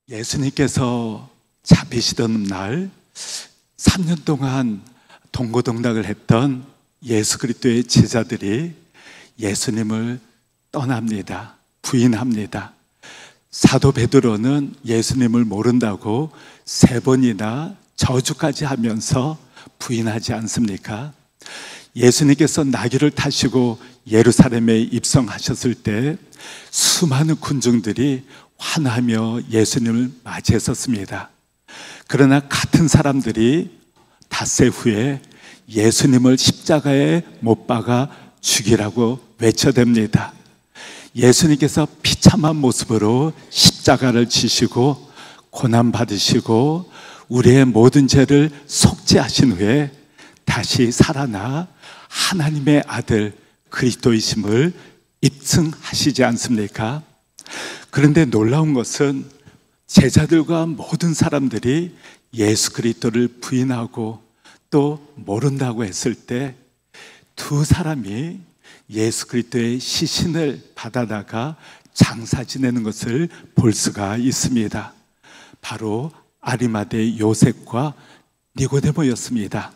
예수님께서 잡히시던 날 3년 동안 동고동락을 했던 예수 그리스도의 제자들이 예수님을 떠납니다. 부인합니다. 사도 베드로는 예수님을 모른다고 3번이나 저주까지 하면서 부인하지 않습니까? 예수님께서 나귀를 타시고 예루살렘에 입성하셨을 때 수많은 군중들이 환하며 예수님을 맞이했었습니다. 그러나 같은 사람들이 닷새 후에 예수님을 십자가에 못 박아 죽이라고 외쳐댑니다. 예수님께서 비참한 모습으로 십자가를 지시고 고난받으시고 우리의 모든 죄를 속죄하신 후에 다시 살아나 하나님의 아들 그리스도이심을 입증하시지 않습니까? 그런데 놀라운 것은 제자들과 모든 사람들이 예수 그리스도를 부인하고 또 모른다고 했을 때 두 사람이 예수 그리스도의 시신을 받아다가 장사 지내는 것을 볼 수가 있습니다. 바로 아리마대 요셉과 니고데모였습니다.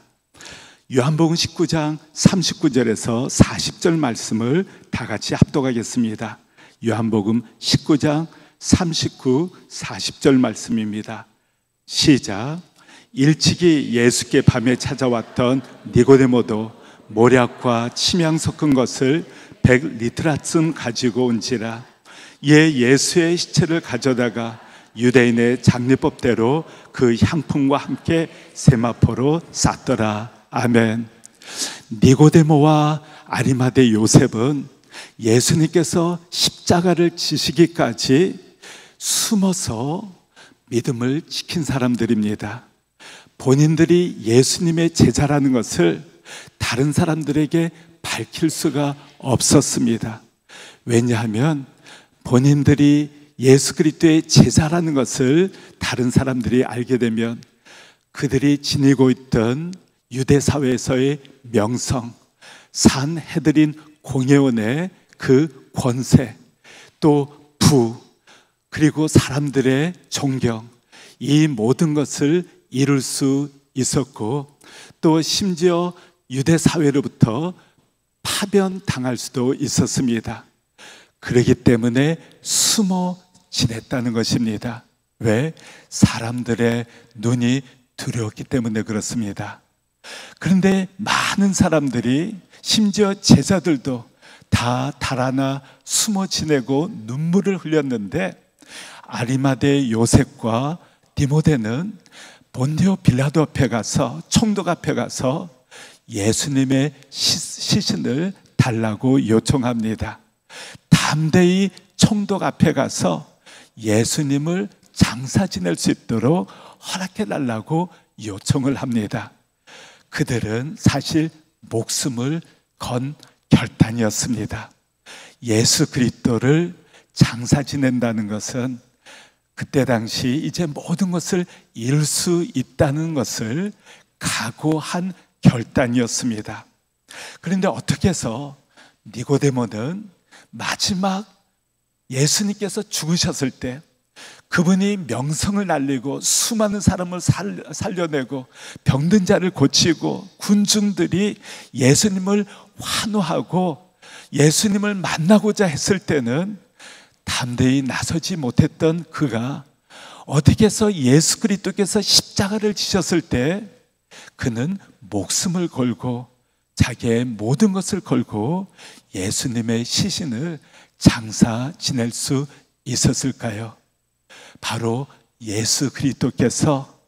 요한복음 19장 39절에서 40절 말씀을 다 같이 합독하겠습니다. 요한복음 19장 39, 40절 말씀입니다. 시작. 일찍이 예수께 밤에 찾아왔던 니고데모도 모략과 침향 섞은 것을 100리트라쯤 가지고 온지라. 이에 예수의 시체를 가져다가 유대인의 장례법대로 그 향품과 함께 세마포로 쌌더라. 아멘. 니고데모와 아리마대 요셉은 예수님께서 십자가를 지시기까지 숨어서 믿음을 지킨 사람들입니다. 본인들이 예수님의 제자라는 것을 다른 사람들에게 밝힐 수가 없었습니다. 왜냐하면 본인들이 예수 그리스도의 제자라는 것을 다른 사람들이 알게 되면 그들이 지니고 있던 유대 사회에서의 명성, 산헤드린 공회원의 그 권세, 또 부, 그리고 사람들의 존경, 이 모든 것을 이룰 수 있었고 또 심지어 유대 사회로부터 파변당할 수도 있었습니다. 그렇기 때문에 숨어 지냈다는 것입니다. 왜? 사람들의 눈이 두려웠기 때문에 그렇습니다. 그런데 많은 사람들이 심지어 제자들도 다 달아나 숨어 지내고 눈물을 흘렸는데 아리마대 요셉과 디모데는 본디오 빌라도 앞에 가서 총독 앞에 가서 예수님의 시신을 달라고 요청합니다. 담대히 총독 앞에 가서 예수님을 장사 지낼 수 있도록 허락해 달라고 요청을 합니다. 그들은 사실 목숨을 건 결단이었습니다. 예수 그리스도를 장사 지낸다는 것은 그때 당시 이제 모든 것을 이룰 수 있다는 것을 각오한 결단이었습니다. 그런데 어떻게 해서 니고데모는 마지막 예수님께서 죽으셨을 때 그분이 명성을 날리고 수많은 사람을 살려내고 병든 자를 고치고 군중들이 예수님을 환호하고 예수님을 만나고자 했을 때는 담대히 나서지 못했던 그가 어떻게 해서 예수 그리스도께서 십자가를 지셨을 때 그는 목숨을 걸고 자기의 모든 것을 걸고 예수님의 시신을 장사 지낼 수 있었을까요? 바로 예수 그리스도께서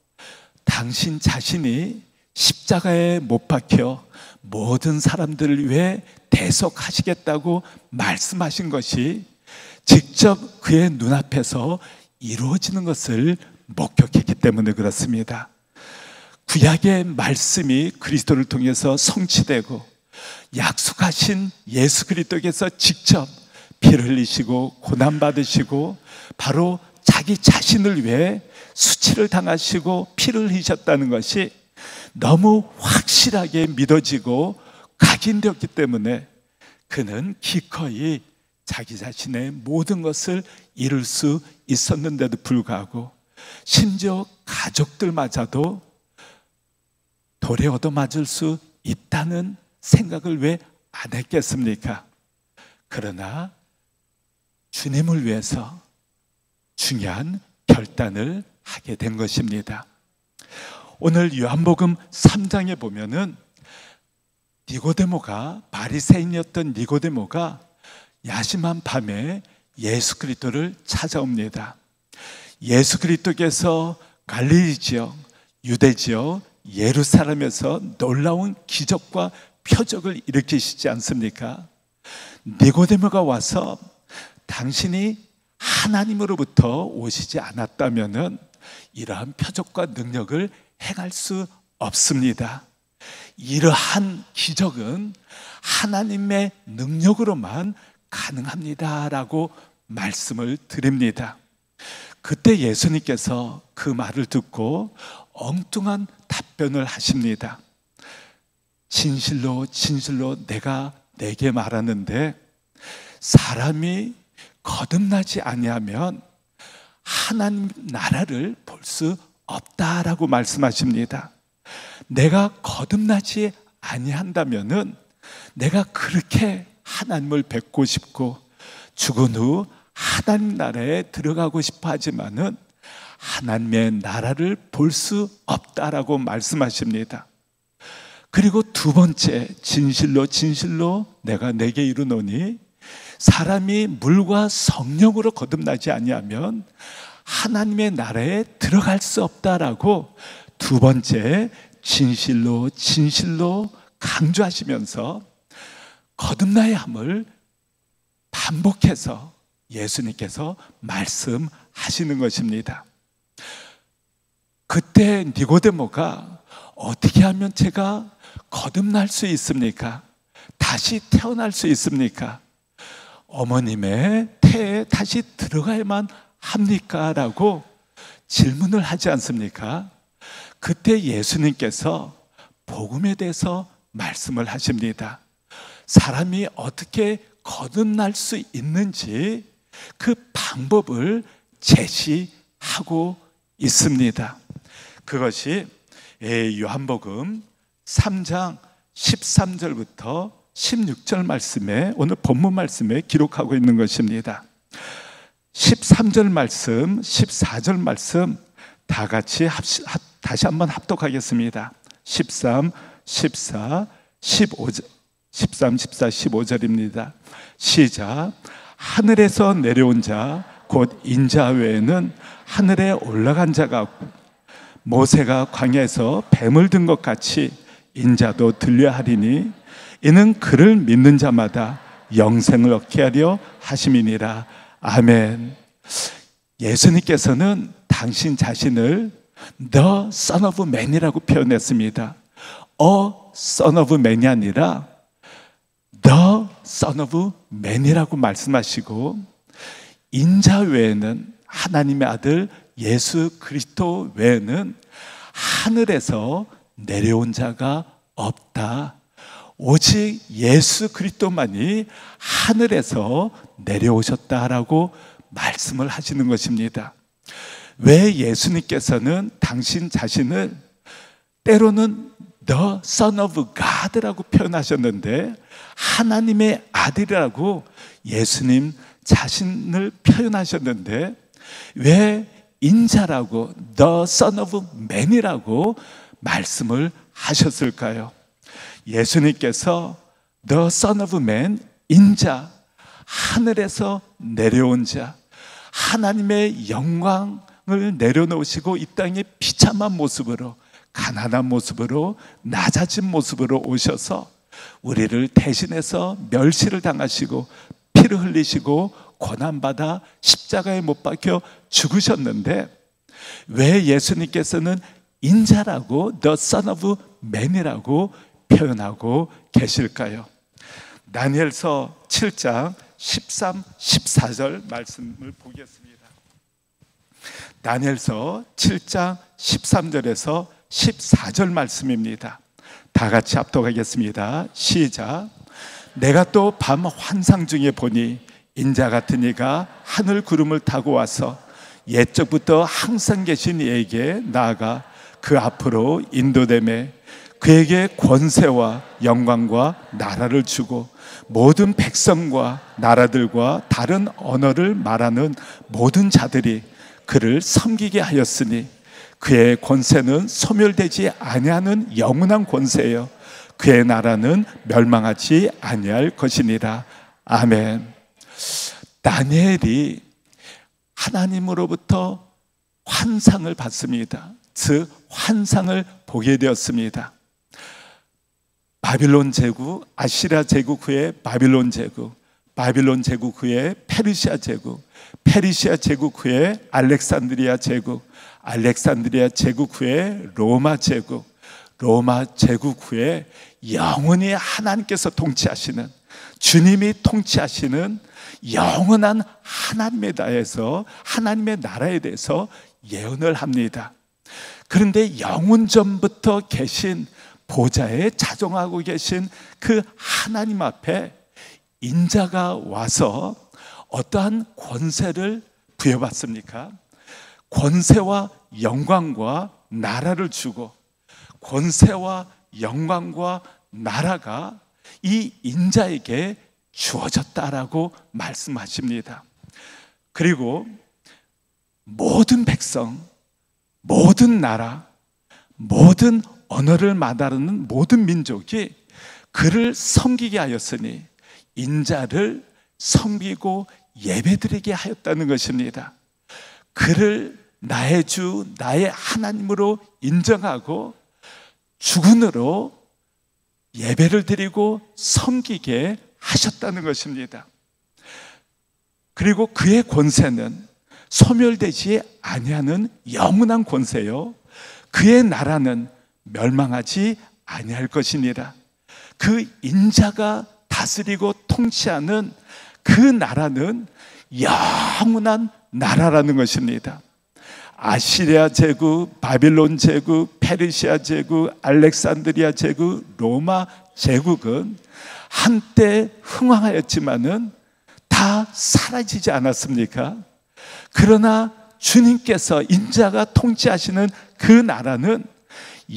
당신 자신이 십자가에 못 박혀 모든 사람들을 위해 대속하시겠다고 말씀하신 것이 직접 그의 눈앞에서 이루어지는 것을 목격했기 때문에 그렇습니다. 구약의 말씀이 그리스도를 통해서 성취되고 약속하신 예수 그리스도께서 직접 피를 흘리시고 고난받으시고 바로 자기 자신을 위해 수치를 당하시고 피를 흘리셨다는 것이 너무 확실하게 믿어지고 각인되었기 때문에 그는 기꺼이 자기 자신의 모든 것을 이룰 수 있었는데도 불구하고 심지어 가족들마저도 돌에 얻어맞을 수 있다는 생각을 왜 안 했겠습니까? 그러나 주님을 위해서 중요한 결단을 하게 된 것입니다. 오늘 요한복음 3장에 보면은 니고데모가, 바리새인이었던 니고데모가 야심한 밤에 예수 그리스도를 찾아옵니다. 예수 그리스도께서 갈릴리 지역, 유대 지역, 예루살렘에서 놀라운 기적과 표적을 일으키시지 않습니까? 니고데모가 와서 당신이 하나님으로부터 오시지 않았다면은 이러한 표적과 능력을 행할 수 없습니다. 이러한 기적은 하나님의 능력으로만 가능합니다라고 말씀을 드립니다. 그때 예수님께서 그 말을 듣고 엉뚱한 답변을 하십니다. 진실로 진실로 내가 내게 말하는데 사람이 거듭나지 아니하면 하나님 나라를 볼 수 없다라고 말씀하십니다. 내가 거듭나지 아니한다면은 내가 그렇게 하나님을 뵙고 싶고 죽은 후 하나님 나라에 들어가고 싶어 하지만은 하나님의 나라를 볼 수 없다라고 말씀하십니다. 그리고 두 번째, 진실로 진실로 내가 내게 이르노니 사람이 물과 성령으로 거듭나지 아니하면 하나님의 나라에 들어갈 수 없다라고 두 번째, 진실로 진실로 강조하시면서 거듭나야 함을 반복해서 예수님께서 말씀하시는 것입니다. 그때 니고데모가 어떻게 하면 제가 거듭날 수 있습니까? 다시 태어날 수 있습니까? 어머님의 태에 다시 들어가야만 합니까? 라고 질문을 하지 않습니까? 그때 예수님께서 복음에 대해서 말씀을 하십니다. 사람이 어떻게 거듭날 수 있는지 그 방법을 제시하고 있습니다. 그것이 요한복음 3장 13절부터 16절 말씀에, 오늘 본문 말씀에 기록하고 있는 것입니다. 13절 말씀, 14절 말씀 다 같이 다시 한번 합독하겠습니다. 13, 14, 15절, 13, 14, 15절입니다. 시작. 하늘에서 내려온 자 곧 인자 외에는 하늘에 올라간 자가 없고 모세가 광야에서 뱀을 든 것 같이 인자도 들려 하리니 이는 그를 믿는 자마다 영생을 얻게 하려 하심이니라. 아멘. 예수님께서는 당신 자신을 The Son of Man이라고 표현했습니다. Son of Man이 아니라 The Son of Man이라고 말씀하시고, 인자 외에는, 하나님의 아들 예수 그리스도 외에는 하늘에서 내려온 자가 없다. 오직 예수 그리스도만이 하늘에서 내려오셨다라고 말씀을 하시는 것입니다. 왜 예수님께서는 당신 자신을 때로는 The Son of God라고 표현하셨는데 하나님의 아들이라고 예수님 자신을 표현하셨는데 왜 인자라고 The Son of Man이라고 말씀을 하셨을까요? 예수님께서 The Son of Man, 인자, 하늘에서 내려온 자, 하나님의 영광을 내려놓으시고 이 땅에 비참한 모습으로, 가난한 모습으로, 낮아진 모습으로 오셔서 우리를 대신해서 멸시를 당하시고 피를 흘리시고 고난받아 십자가에 못 박혀 죽으셨는데 왜 예수님께서는 인자라고 The Son of Man이라고 표현하고 계실까요? 다니엘서 7장 13, 14절 말씀을 보겠습니다. 다니엘서 7장 13절에서 14절 말씀입니다. 다 같이 합독하겠습니다. 시작. 내가 또 밤 환상 중에 보니 인자 같은 이가 하늘 구름을 타고 와서 옛적부터 항상 계신 이에게 나아가 그 앞으로 인도되매 그에게 권세와 영광과 나라를 주고 모든 백성과 나라들과 다른 언어를 말하는 모든 자들이 그를 섬기게 하였으니 그의 권세는 소멸되지 아니하는 영원한 권세요 그의 나라는 멸망하지 아니할 것이니라. 아멘. 다니엘이 하나님으로부터 환상을 받습니다. 즉 환상을 보게 되었습니다. 바빌론 제국, 아시리아 제국 후에 바빌론 제국, 바빌론 제국 후에 페르시아 제국, 페르시아 제국 후에 알렉산드리아 제국, 알렉산드리아 제국 후에 로마 제국, 로마 제국 후에 영원히 하나님께서 통치하시는, 주님이 통치하시는 영원한 하나님에 대해서, 하나님의 나라에 대해서 예언을 합니다. 그런데 영원 전부터 계신 보좌에 자정하고 계신 그 하나님 앞에 인자가 와서 어떠한 권세를 부여받습니까? 권세와 영광과 나라를 주고, 권세와 영광과 나라가 이 인자에게 주어졌다라고 말씀하십니다. 그리고 모든 백성, 모든 나라, 모든 언어를 말하는 모든 민족이 그를 섬기게 하였으니 인자를 섬기고 예배드리게 하였다는 것입니다. 그를 나의 주, 나의 하나님으로 인정하고 주군으로 예배를 드리고 섬기게 하셨다는 것입니다. 그리고 그의 권세는 소멸되지 아니하는 영원한 권세요 그의 나라는 멸망하지 아니할 것이니라. 그 인자가 다스리고 통치하는 그 나라는 영원한 나라라는 것입니다. 아시리아 제국, 바빌론 제국, 페르시아 제국, 알렉산드리아 제국, 로마 제국은 한때 흥왕하였지만은 다 사라지지 않았습니까? 그러나 주님께서 인자가 통치하시는 그 나라는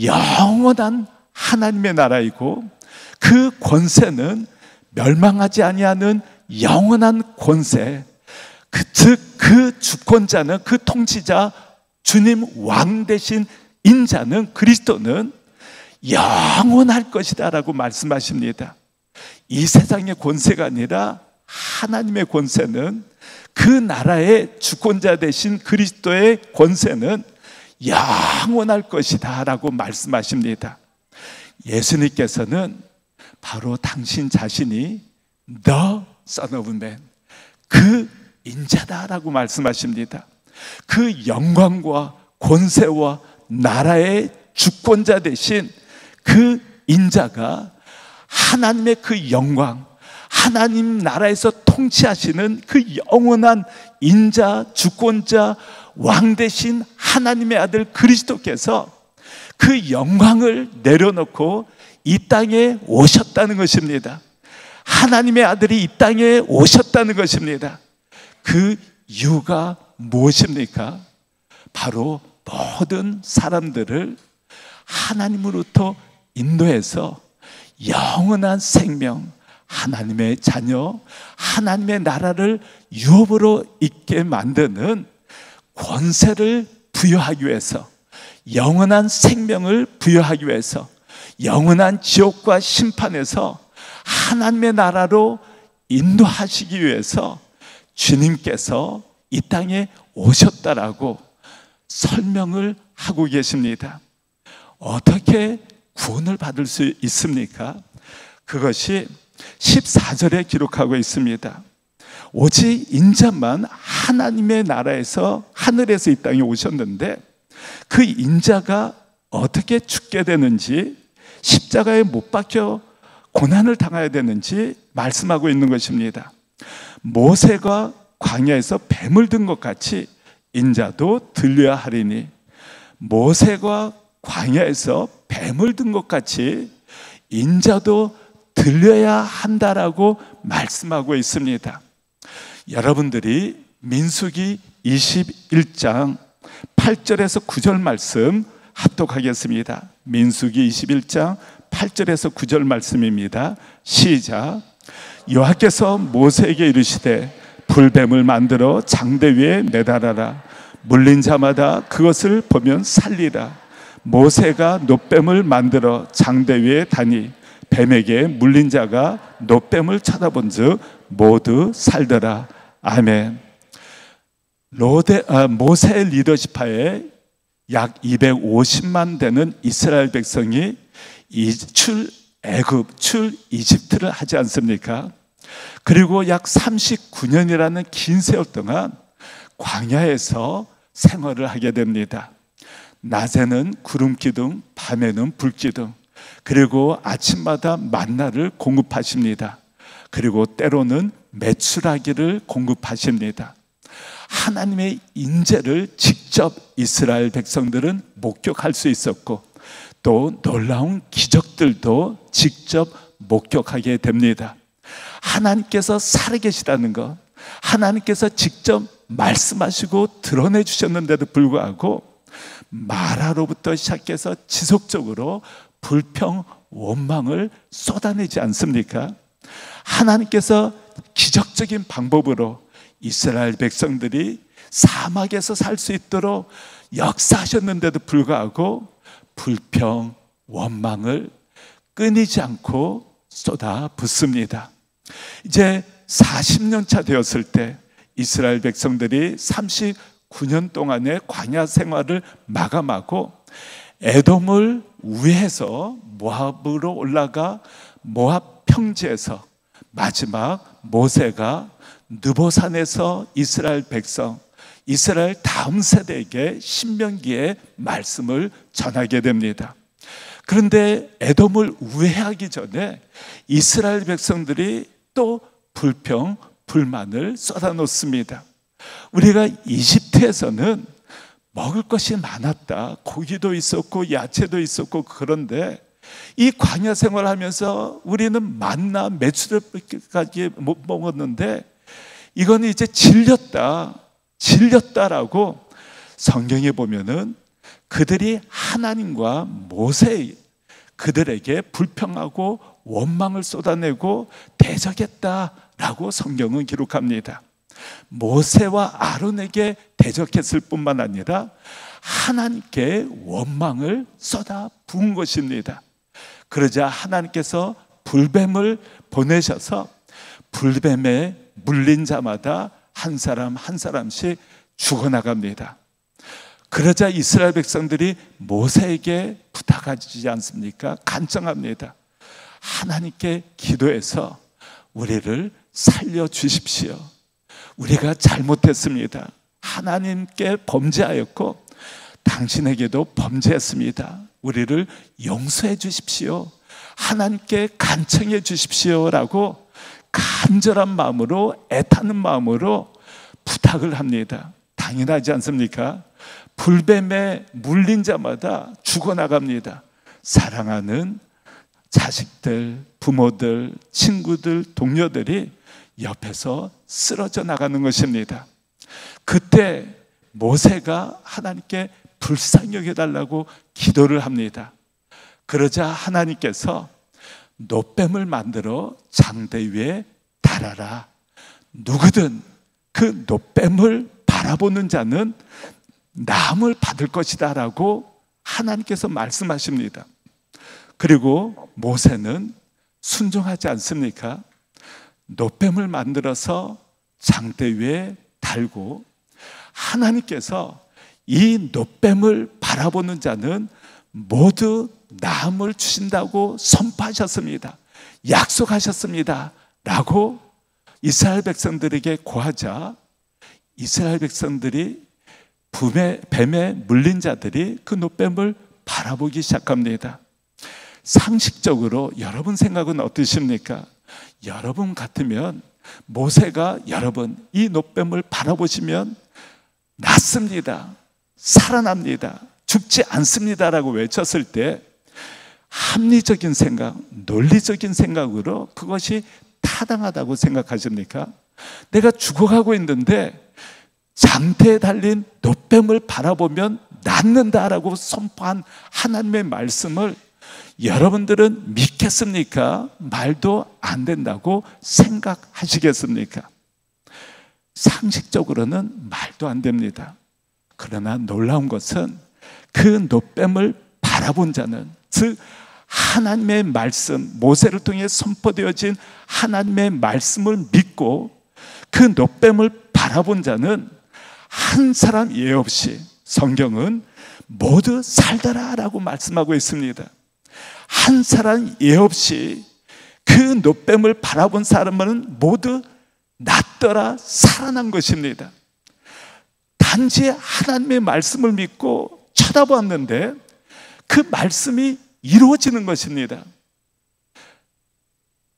영원한 하나님의 나라이고 그 권세는 멸망하지 아니하는 영원한 권세, 즉 그 주권자는, 그 통치자, 주님 왕 되신 인자는, 그리스도는 영원할 것이다 라고 말씀하십니다. 이 세상의 권세가 아니라 하나님의 권세는, 그 나라의 주권자 되신 그리스도의 권세는 영원할 것이다 라고 말씀하십니다. 예수님께서는 바로 당신 자신이 The Son of Man, 그 인자다라고 말씀하십니다. 그 영광과 권세와 나라의 주권자 되신 그 인자가 하나님의 그 영광, 하나님 나라에서 통치하시는 그 영원한 인자, 주권자, 왕 되신 하나님의 아들 그리스도께서 그 영광을 내려놓고 이 땅에 오셨다는 것입니다. 하나님의 아들이 이 땅에 오셨다는 것입니다. 그 이유가 무엇입니까? 바로 모든 사람들을 하나님으로부터 인도해서 영원한 생명, 하나님의 자녀, 하나님의 나라를 유업으로 있게 만드는 권세를 부여하기 위해서, 영원한 생명을 부여하기 위해서, 영원한 지옥과 심판에서 하나님의 나라로 인도하시기 위해서 주님께서 이 땅에 오셨다라고 설명을 하고 계십니다. 어떻게 구원을 받을 수 있습니까? 그것이 14절에 기록하고 있습니다. 오직 인자만 하나님의 나라에서, 하늘에서 이 땅에 오셨는데 그 인자가 어떻게 죽게 되는지, 십자가에 못 박혀 고난을 당해야 되는지 말씀하고 있는 것입니다. 모세가 광야에서 뱀을 든 것 같이 인자도 들려야 하리니, 모세가 광야에서 뱀을 든 것 같이 인자도 들려야 한다라고 말씀하고 있습니다. 여러분들이 민수기 21장 8절에서 9절 말씀 합독하겠습니다. 민수기 21장 8절에서 9절 말씀입니다. 시작. 여호와께서 모세에게 이르시되 불뱀을 만들어 장대 위에 매달아라. 물린 자마다 그것을 보면 살리라. 모세가 놋뱀을 만들어 장대 위에 다니 뱀에게 물린 자가 놋뱀을 쳐다본 즉 모두 살더라. 아멘. 모세의 리더십하에 약 250만 되는 이스라엘 백성이 출 이집트를 하지 않습니까? 그리고 약 39년이라는 긴 세월 동안 광야에서 생활을 하게 됩니다. 낮에는 구름 기둥, 밤에는 불 기둥, 그리고 아침마다 만나를 공급하십니다. 그리고 때로는 메추라기를 공급하십니다. 하나님의 인재를 직접 이스라엘 백성들은 목격할 수 있었고 또 놀라운 기적들도 직접 목격하게 됩니다. 하나님께서 살아계시다는 것, 하나님께서 직접 말씀하시고 드러내 주셨는데도 불구하고 마라로부터 시작해서 지속적으로 불평, 원망을 쏟아내지 않습니까? 하나님께서 기적적인 방법으로 이스라엘 백성들이 사막에서 살 수 있도록 역사하셨는데도 불구하고 불평, 원망을 끊이지 않고 쏟아붓습니다. 이제 40년 차 되었을 때 이스라엘 백성들이 39년 동안의 광야 생활을 마감하고 에돔을 우회해서 모압으로 올라가 모압 평지에서 마지막 모세가 느보산에서 이스라엘 백성, 이스라엘 다음 세대에게 신명기의 말씀을 전하게 됩니다. 그런데 에돔을 우회하기 전에 이스라엘 백성들이 또 불평, 불만을 쏟아놓습니다. 우리가 이집트에서는 먹을 것이 많았다. 고기도 있었고 야채도 있었고, 그런데 이 광야 생활하면서 우리는 만나 메추라기까지 못 먹었는데 이거는 이제 질렸다라고 성경에 보면은 그들이 하나님과 모세 그들에게 불평하고 원망을 쏟아내고 대적했다라고 성경은 기록합니다. 모세와 아론에게 대적했을 뿐만 아니라 하나님께 원망을 쏟아 부은 것입니다. 그러자 하나님께서 불뱀을 보내셔서 불뱀에 물린 자마다 한 사람 한 사람씩 죽어나갑니다. 그러자 이스라엘 백성들이 모세에게 부탁하지 않습니까? 간청합니다. 하나님께 기도해서 우리를 살려주십시오. 우리가 잘못했습니다. 하나님께 범죄하였고 당신에게도 범죄했습니다. 우리를 용서해 주십시오. 하나님께 간청해 주십시오라고 간절한 마음으로, 애타는 마음으로 부탁을 합니다. 당연하지 않습니까? 불뱀에 물린 자마다 죽어나갑니다. 사랑하는 자식들, 부모들, 친구들, 동료들이 옆에서 쓰러져 나가는 것입니다. 그때 모세가 하나님께 불쌍히 여겨달라고 기도를 합니다. 그러자 하나님께서 놋뱀을 만들어 장대 위에 달아라. 누구든 그 놋뱀을 바라보는 자는 나음을 받을 것이다 라고 하나님께서 말씀하십니다. 그리고 모세는 순종하지 않습니까? 놋뱀을 만들어서 장대 위에 달고 하나님께서 이 놋뱀을 바라보는 자는 모두 나음을 주신다고 선포하셨습니다. 약속하셨습니다 라고 이스라엘 백성들에게 고하자 이스라엘 백성들이 뱀에 물린 자들이 그 놋뱀을 바라보기 시작합니다. 상식적으로 여러분 생각은 어떠십니까? 여러분 같으면 모세가 여러분 이 놋뱀을 바라보시면 낫습니다, 살아납니다, 죽지 않습니다라고 외쳤을 때 합리적인 생각, 논리적인 생각으로 그것이 타당하다고 생각하십니까? 내가 죽어가고 있는데 장대에 달린 노뱀을 바라보면 낫는다라고 선포한 하나님의 말씀을 여러분들은 믿겠습니까? 말도 안 된다고 생각하시겠습니까? 상식적으로는 말도 안 됩니다. 그러나 놀라운 것은 그 노뱀을 바라본 자는, 즉 하나님의 말씀, 모세를 통해 선포되어진 하나님의 말씀을 믿고 그 노뱀을 바라본 자는 한 사람 예 없이 성경은 모두 살더라라고 말씀하고 있습니다. 한 사람 예 없이 그 노뱀을 바라본 사람은 모두 낫더라, 살아난 것입니다. 단지 하나님의 말씀을 믿고 쳐다보았는데 그 말씀이 이루어지는 것입니다.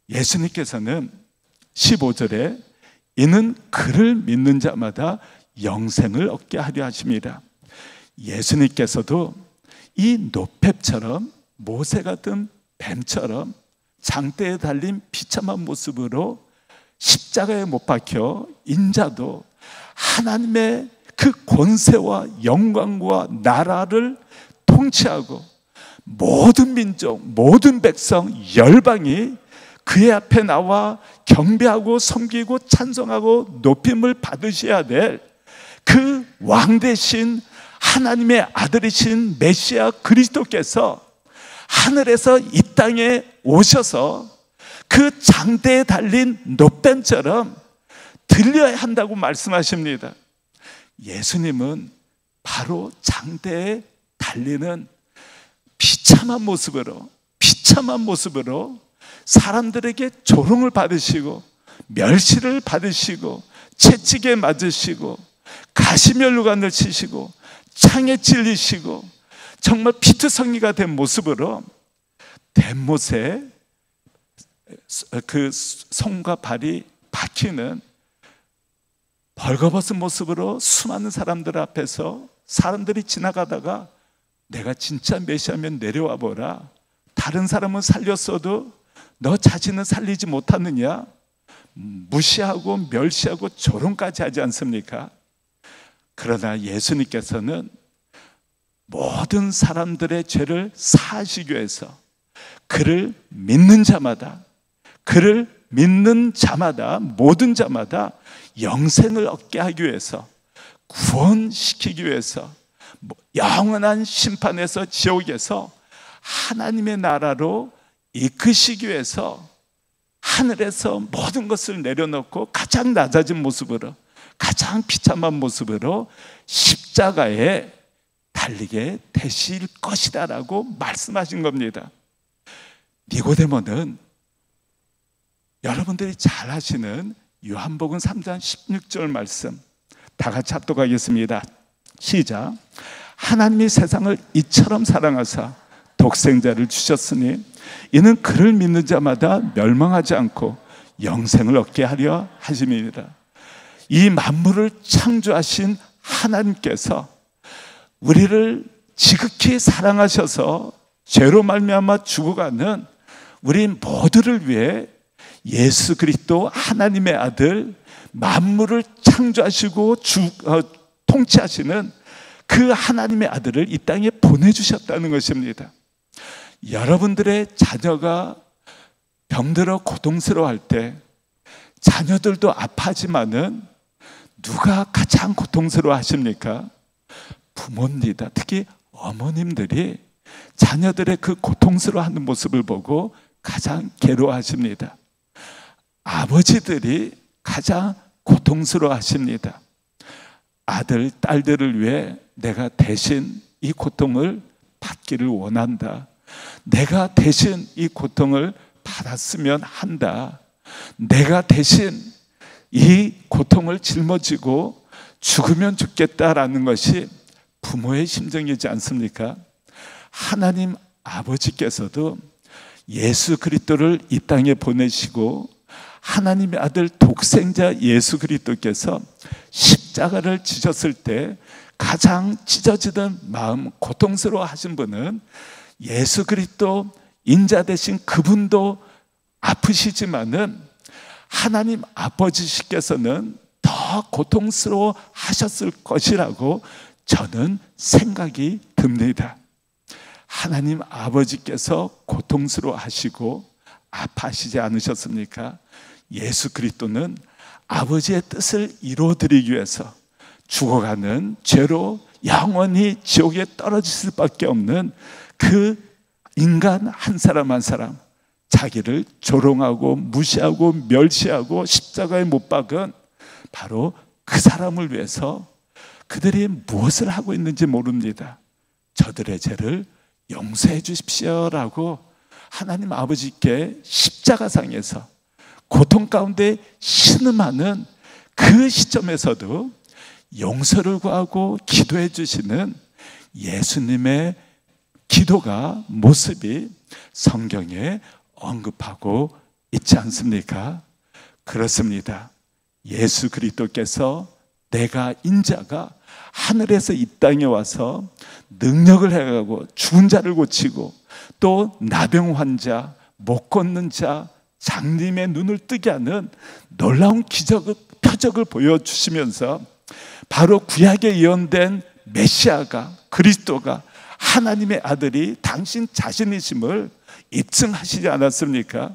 예수님께서는 15절에 이는 그를 믿는 자마다 영생을 얻게 하려 하십니다. 예수님께서도 이 노뱀처럼, 모세 같은 뱀처럼 장대에 달린 비참한 모습으로 십자가에 못 박혀 인자도 하나님의 그 권세와 영광과 나라를 통치하고 모든 민족, 모든 백성, 열방이 그의 앞에 나와 경배하고 섬기고 찬송하고 높임을 받으셔야 될 그 왕 대신 하나님의 아들이신 메시아 그리스도께서 하늘에서 이 땅에 오셔서 그 장대에 달린 노뱀처럼 들려야 한다고 말씀하십니다. 예수님은 바로 장대에 달리는 비참한 모습으로 사람들에게 조롱을 받으시고 멸시를 받으시고 채찍에 맞으시고 가시면류관을 치시고 창에 찔리시고 정말 피투성이가 된 모습으로 뱀못에 그 손과 발이 박히는 벌거벗은 모습으로 수많은 사람들 앞에서 사람들이 지나가다가 내가 진짜 메시아면 내려와 보라, 다른 사람은 살렸어도 너 자신은 살리지 못하느냐, 무시하고 멸시하고 조롱까지 하지 않습니까? 그러나 예수님께서는 모든 사람들의 죄를 사하시기 위해서 그를 믿는 자마다, 모든 자마다 영생을 얻게 하기 위해서, 구원시키기 위해서, 영원한 심판에서, 지옥에서 하나님의 나라로 이끄시기 위해서 하늘에서 모든 것을 내려놓고 가장 낮아진 모습으로, 가장 비참한 모습으로 십자가에 달리게 되실 것이다라고 말씀하신 겁니다. 니고데모는 여러분들이 잘 아시는 요한복음 3장 16절 말씀 다 같이 합독하겠습니다. 시작. 하나님이 세상을 이처럼 사랑하사 독생자를 주셨으니 이는 그를 믿는 자마다 멸망하지 않고 영생을 얻게 하려 하심이니라. 이 만물을 창조하신 하나님께서 우리를 지극히 사랑하셔서 죄로 말미암아 죽어가는 우리 모두를 위해 예수 그리스도 하나님의 아들, 만물을 창조하시고 통치하시는 그 하나님의 아들을 이 땅에 보내주셨다는 것입니다. 여러분들의 자녀가 병들어 고통스러워할 때 자녀들도 아파하지만은 누가 가장 고통스러워 하십니까? 부모입니다. 특히 어머님들이 자녀들의 그 고통스러워하는 모습을 보고 가장 괴로워하십니다. 아버지들이 가장 고통스러워 하십니다. 아들, 딸들을 위해 내가 대신 이 고통을 받기를 원한다. 내가 대신 이 고통을 받았으면 한다. 내가 대신 이 고통을 짊어지고 죽으면 죽겠다라는 것이 부모의 심정이지 않습니까? 하나님 아버지께서도 예수 그리스도를 이 땅에 보내시고 하나님의 아들 독생자 예수 그리스도께서 십자가를 지셨을 때 가장 찢어지던 마음, 고통스러워 하신 분은 예수 그리스도 인자 되신 그분도 아프시지만은 하나님 아버지께서는 더 더 고통스러워 하셨을 것이라고 저는 생각이 듭니다. 하나님 아버지께서 고통스러워 하시고 아파하시지 않으셨습니까? 예수 그리스도는 아버지의 뜻을 이루어드리기 위해서 죽어가는 죄로 영원히 지옥에 떨어질 수밖에 없는 그 인간 한 사람 한 사람, 자기를 조롱하고 무시하고 멸시하고 십자가에 못 박은 바로 그 사람을 위해서 그들이 무엇을 하고 있는지 모릅니다. 저들의 죄를 용서해 주십시오라고 하나님 아버지께 십자가상에서 고통 가운데 신음하는 그 시점에서도 용서를 구하고 기도해 주시는 예수님의 기도가 모습이 성경에 언급하고 있지 않습니까? 그렇습니다. 예수 그리스도께서 내가 인자가 하늘에서 이 땅에 와서 능력을 해가고 죽은 자를 고치고 또 나병 환자, 못 걷는 자, 장님의 눈을 뜨게 하는 놀라운 기적을, 표적을 보여주시면서 바로 구약에 예언된 메시아가, 그리스도가 하나님의 아들이 당신 자신이심을 입증하시지 않았습니까?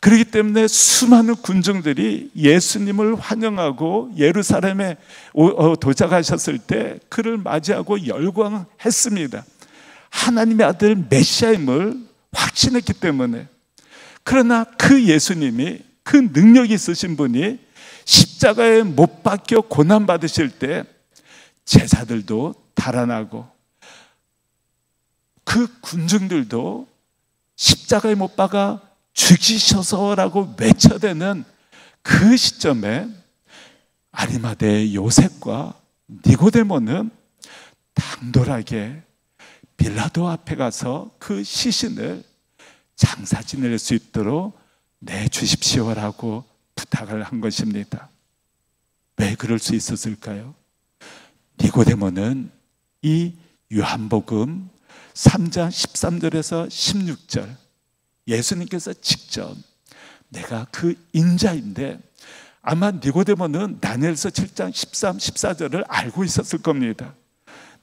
그렇기 때문에 수많은 군중들이 예수님을 환영하고 예루살렘에 도착하셨을 때 그를 맞이하고 열광했습니다. 하나님의 아들 메시아임을 확신했기 때문에. 그러나 그 예수님이, 그 능력이 있으신 분이 십자가에 못 박혀 고난받으실 때 제자들도 달아나고 그 군중들도 십자가에 못 박아 죽이셔서라고 외쳐대는 그 시점에 아리마대의 요셉과 니고데모는 당돌하게 빌라도 앞에 가서 그 시신을 장사 지낼 수 있도록 내주십시오라고 부탁을 한 것입니다. 왜 그럴 수 있었을까요? 니고데모는 이 요한복음 3장 13절에서 16절 예수님께서 직접 내가 그 인자인데 아마 니고데모는 다니엘서 7장 13, 14절을 알고 있었을 겁니다.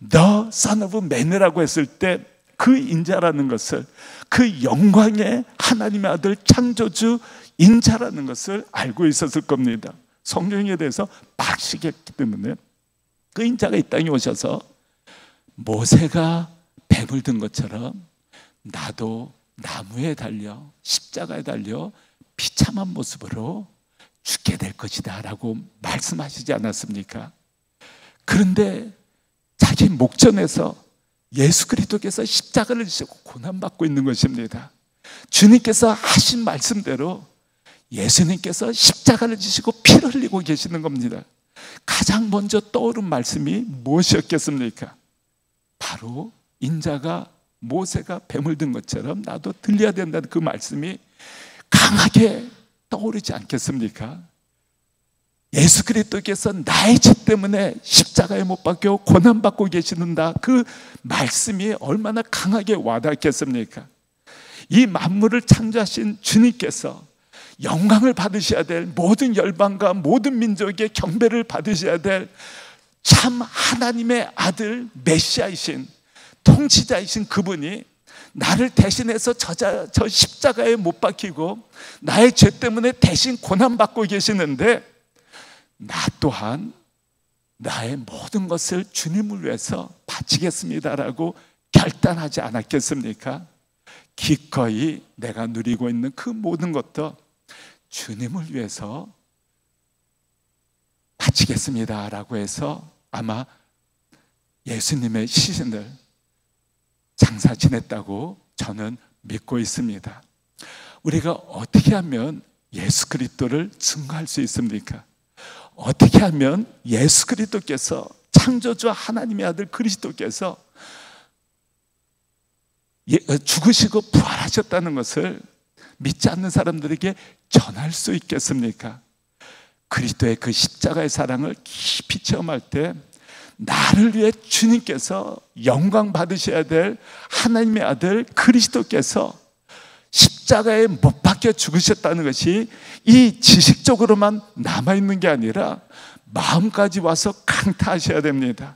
The Son of Man이라고 했을 때 그 인자라는 것을, 그 영광의 하나님의 아들 창조주 인자라는 것을 알고 있었을 겁니다. 성령에 대해서 박식했기 때문에 그 인자가 이 땅에 오셔서 모세가 뱀을 든 것처럼 나도 나무에 달려 십자가에 달려 비참한 모습으로 죽게 될 것이다 라고 말씀하시지 않았습니까? 그런데 자기 목전에서 예수 그리스도께서 십자가를 지시고 고난받고 있는 것입니다. 주님께서 하신 말씀대로 예수님께서 십자가를 지시고 피를 흘리고 계시는 겁니다. 가장 먼저 떠오른 말씀이 무엇이었겠습니까? 바로 인자가 모세가 뱀을 든 것처럼 나도 들려야 된다는 그 말씀이 강하게 떠오르지 않겠습니까? 예수 그리스도께서 나의 죄 때문에 십자가에 못 박혀 고난받고 계시는다, 그 말씀이 얼마나 강하게 와닿겠습니까? 이 만물을 창조하신 주님께서 영광을 받으셔야 될, 모든 열방과 모든 민족의 경배를 받으셔야 될 참 하나님의 아들 메시아이신 통치자이신 그분이 나를 대신해서 저 십자가에 못 박히고 나의 죄 때문에 대신 고난받고 계시는데 나 또한 나의 모든 것을 주님을 위해서 바치겠습니다라고 결단하지 않았겠습니까? 기꺼이 내가 누리고 있는 그 모든 것도 주님을 위해서 바치겠습니다라고 해서 아마 예수님의 시신을 장사 지냈다고 저는 믿고 있습니다. 우리가 어떻게 하면 예수 그리스도를 증거할 수 있습니까? 어떻게 하면 예수 그리스도께서, 창조주 하나님의 아들 그리스도께서 죽으시고 부활하셨다는 것을 믿지 않는 사람들에게 전할 수 있겠습니까? 그리스도의 그 십자가의 사랑을 깊이 체험할 때 나를 위해 주님께서 영광 받으셔야 될 하나님의 아들 그리스도께서 십자가에 못 박혀 죽으셨다는 것이 이 지식적으로만 남아있는 게 아니라 마음까지 와서 강타하셔야 됩니다.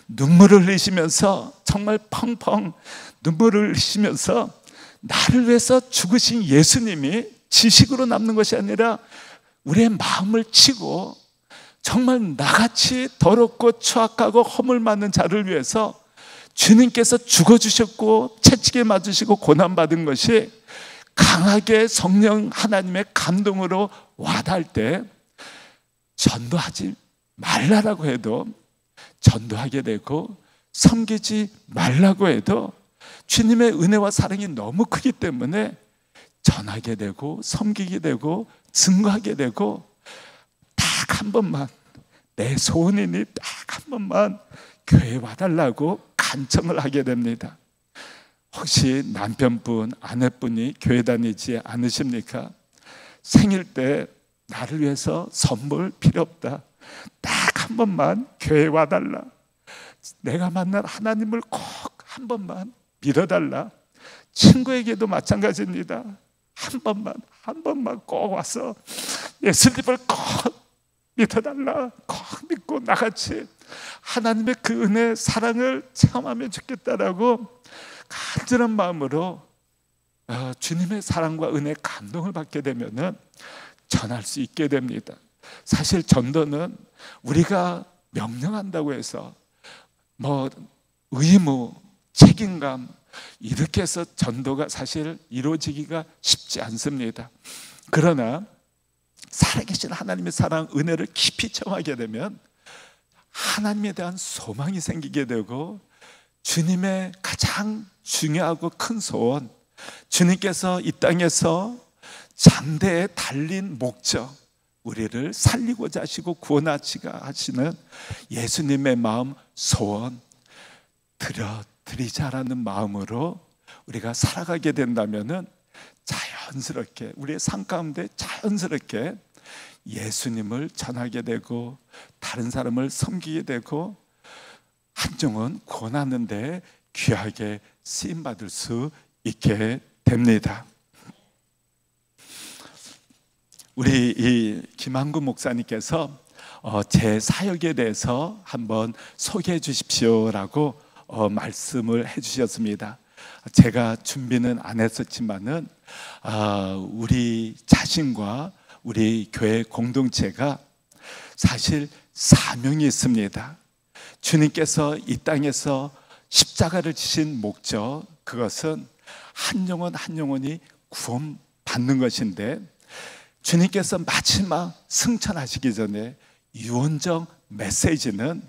눈물을 흘리시면서, 정말 펑펑 눈물을 흘리시면서 나를 위해서 죽으신 예수님이 지식으로 남는 것이 아니라 우리의 마음을 치고, 정말 나같이 더럽고 추악하고 허물 많은 자를 위해서 주님께서 죽어주셨고 채찍에 맞으시고 고난받은 것이 강하게 성령 하나님의 감동으로 와닿을 때, 전도하지 말라라고 해도 전도하게 되고, 섬기지 말라고 해도 주님의 은혜와 사랑이 너무 크기 때문에 전하게 되고 섬기게 되고 증거하게 되고, 딱 한 번만, 내 소원이니 딱 한 번만 교회에 와달라고 간청을 하게 됩니다. 혹시 남편분, 아내분이 교회 다니지 않으십니까? 생일 때 나를 위해서 선물 필요 없다, 딱 한 번만 교회에 와달라, 내가 만날 하나님을 꼭 한 번만 믿어달라. 친구에게도 마찬가지입니다. 한 번만 꼭 와서 예수님을 꼭 믿어달라, 꼭 믿고 나같이 하나님의 그 은혜, 사랑을 체험하면 좋겠다라고 간절한 마음으로 주님의 사랑과 은혜, 감동을 받게 되면은 전할 수 있게 됩니다. 사실 전도는 우리가 명령한다고 해서 뭐 의무, 책임감 이렇게 해서 전도가 사실 이루어지기가 쉽지 않습니다. 그러나 살아계신 하나님의 사랑, 은혜를 깊이 체험하게 되면 하나님에 대한 소망이 생기게 되고, 주님의 가장 중요하고 큰 소원, 주님께서 이 땅에서 장대에 달린 목적, 우리를 살리고자 하시고 구원하시가 하시는 예수님의 마음, 소원 드리자라는 마음으로 우리가 살아가게 된다면은 자연스럽게, 우리의 삶 가운데 자연스럽게 예수님을 전하게 되고, 다른 사람을 섬기게 되고, 한정은 권하는 데 귀하게 쓰임받을 수 있게 됩니다. 우리 이 김한구 목사님께서 제 사역에 대해서 한번 소개해 주십시오라고 말씀을 해 주셨습니다. 제가 준비는 안 했었지만은 우리 자신과 우리 교회 공동체가 사실 사명이 있습니다. 주님께서 이 땅에서 십자가를 지신 목적, 그것은 한 영혼 한 영혼이 구원받는 것인데, 주님께서 마지막 승천하시기 전에 유언적 메시지는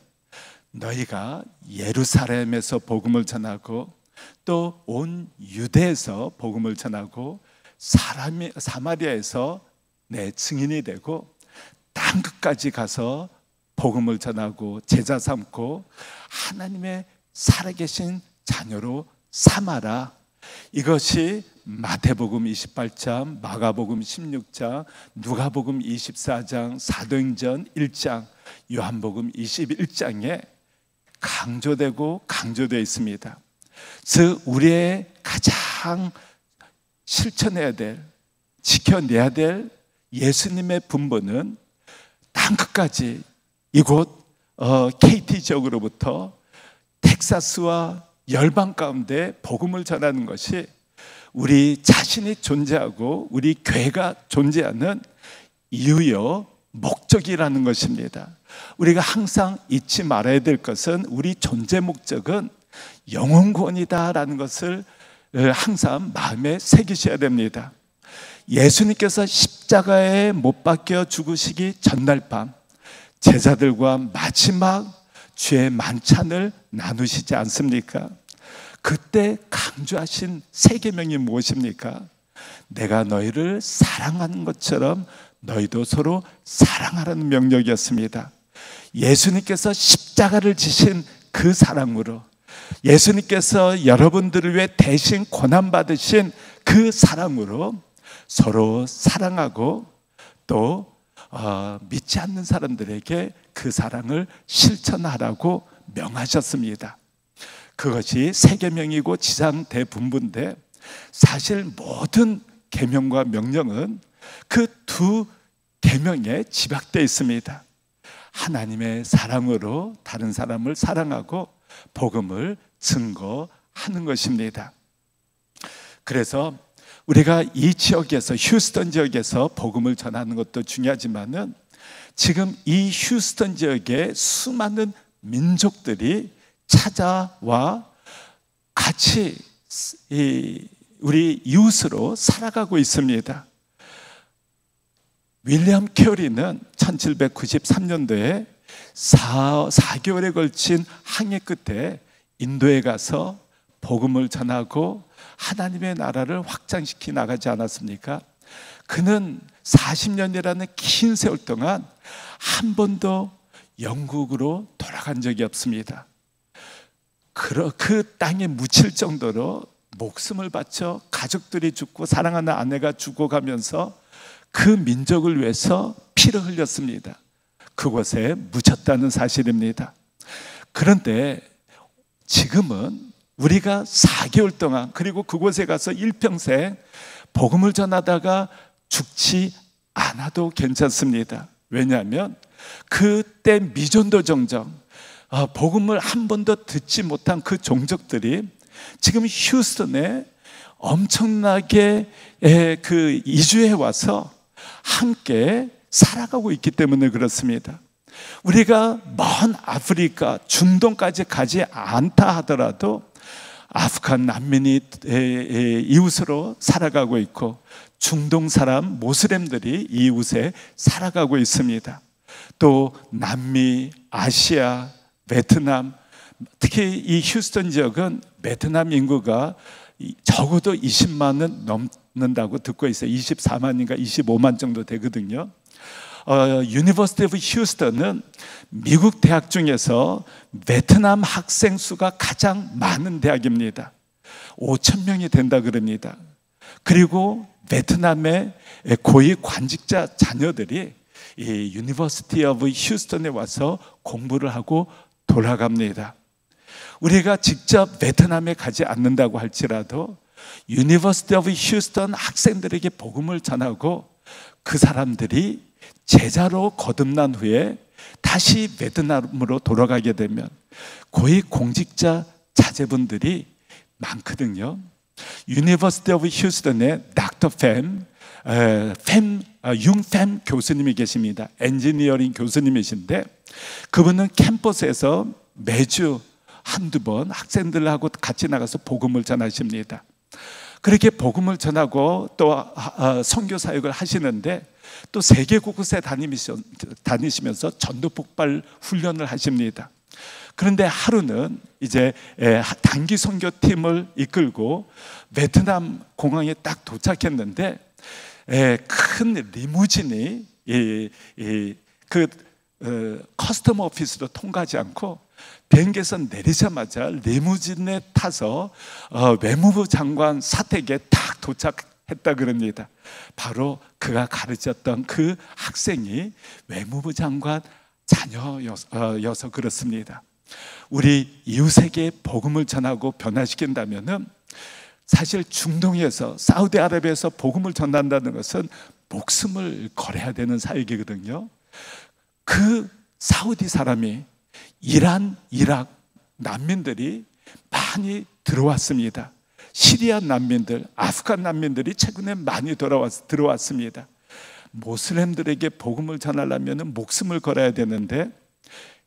너희가 예루살렘에서 복음을 전하고 또 온 유대에서 복음을 전하고 사마리아에서 내 증인이 되고 땅 끝까지 가서 복음을 전하고 제자 삼고 하나님의 살아계신 자녀로 삼아라. 이것이 마태복음 28장, 마가복음 16장, 누가복음 24장, 사도행전 1장, 요한복음 21장에 강조되고 강조되어 있습니다. 즉 우리의 가장 실천해야 될, 지켜내야 될 예수님의 분부는 땅끝까지, 이곳 KT 지역으로부터 텍사스와 열방 가운데 복음을 전하는 것이 우리 자신이 존재하고 우리 교회가 존재하는 이유요 목적이라는 것입니다. 우리가 항상 잊지 말아야 될 것은 우리 존재 목적은 영혼 구원이다라는 것을 항상 마음에 새기셔야 됩니다. 예수님께서 십자가에 못 박혀 죽으시기 전날 밤 제자들과 마지막 주의 만찬을 나누시지 않습니까? 그때 강조하신 세 계명이 무엇입니까? 내가 너희를 사랑하는 것처럼 너희도 서로 사랑하라는 명령이었습니다. 예수님께서 십자가를 지신 그 사랑으로, 예수님께서 여러분들을 위해 대신 고난받으신 그 사랑으로 서로 사랑하고 또 믿지 않는 사람들에게 그 사랑을 실천하라고 명하셨습니다. 그것이 세 계명이고 지상 대분부인데, 사실 모든 계명과 명령은 그 두 계명에 집약되어 있습니다. 하나님의 사랑으로 다른 사람을 사랑하고 복음을 증거하는 것입니다. 그래서 우리가 이 지역에서, 휴스턴 지역에서 복음을 전하는 것도 중요하지만은 지금 이 휴스턴 지역에 수많은 민족들이 찾아와 같이 우리 이웃으로 살아가고 있습니다. 윌리엄 캐리는 1793년도에 4개월에 걸친 항해 끝에 인도에 가서 복음을 전하고 하나님의 나라를 확장시키 나가지 않았습니까? 그는 40년이라는 긴 세월 동안 한 번도 영국으로 돌아간 적이 없습니다. 그 땅에 묻힐 정도로 목숨을 바쳐 가족들이 죽고 사랑하는 아내가 죽어가면서 그 민족을 위해서 피를 흘렸습니다. 그곳에 묻혔다는 사실입니다. 그런데 지금은 우리가 4개월 동안, 그리고 그곳에 가서 일평생 복음을 전하다가 죽지 않아도 괜찮습니다. 왜냐하면 그때 미전도 정정, 복음을 한 번도 듣지 못한 그 종족들이 지금 휴스턴에 엄청나게 그 이주해 와서 함께 살아가고 있기 때문에 그렇습니다. 우리가 먼 아프리카, 중동까지 가지 않다 하더라도 아프간 난민이 이웃으로 살아가고 있고, 중동 사람 모슬렘들이 이웃에 살아가고 있습니다. 또 남미, 아시아, 베트남, 특히 이 휴스턴 지역은 베트남 인구가 적어도 20만은 넘는다고 듣고 있어요. 24만인가 25만 정도 되거든요. 유니버시티 오브 휴스턴은 미국 대학 중에서 베트남 학생 수가 가장 많은 대학입니다. 5천 명이 된다 그럽니다. 그리고 베트남의 고위 관직자 자녀들이 이 유니버시티 오브 휴스턴에 와서 공부를 하고 돌아갑니다. 우리가 직접 베트남에 가지 않는다고 할지라도 유니버시티 오브 휴스턴 학생들에게 복음을 전하고 그 사람들이 제자로 거듭난 후에 다시 베트남으로 돌아가게 되면 고위 공직자 자제분들이 많거든요. 유니버시티 오브 휴스턴에 닥터 융팸 교수님이 계십니다. 엔지니어링 교수님이신데 그분은 캠퍼스에서 매주 한두 번 학생들하고 같이 나가서 복음을 전하십니다. 그렇게 복음을 전하고 또 선교 사역을 하시는데 또 세계 곳곳에 다니시면서 전도 폭발 훈련을 하십니다. 그런데 하루는 이제 단기 선교팀을 이끌고 베트남 공항에 딱 도착했는데 큰 리무진이 그 커스텀 오피스로 통과하지 않고 비행기에서 내리자마자 리무진에 타서 외무부 장관 사택에 딱 도착했다 그럽니다. 바로 그가 가르쳤던 그 학생이 외무부 장관 자녀여서 그렇습니다. 우리 이웃에게 복음을 전하고 변화시킨다면은 사실 중동에서, 사우디아라비아에서 복음을 전한다는 것은 목숨을 걸어야 되는 사역이거든요. 그 사우디 사람이 이란, 이락 난민들이 많이 들어왔습니다. 시리아 난민들, 아프간 난민들이 최근에 많이 들어왔습니다. 모슬렘들에게 복음을 전하려면 목숨을 걸어야 되는데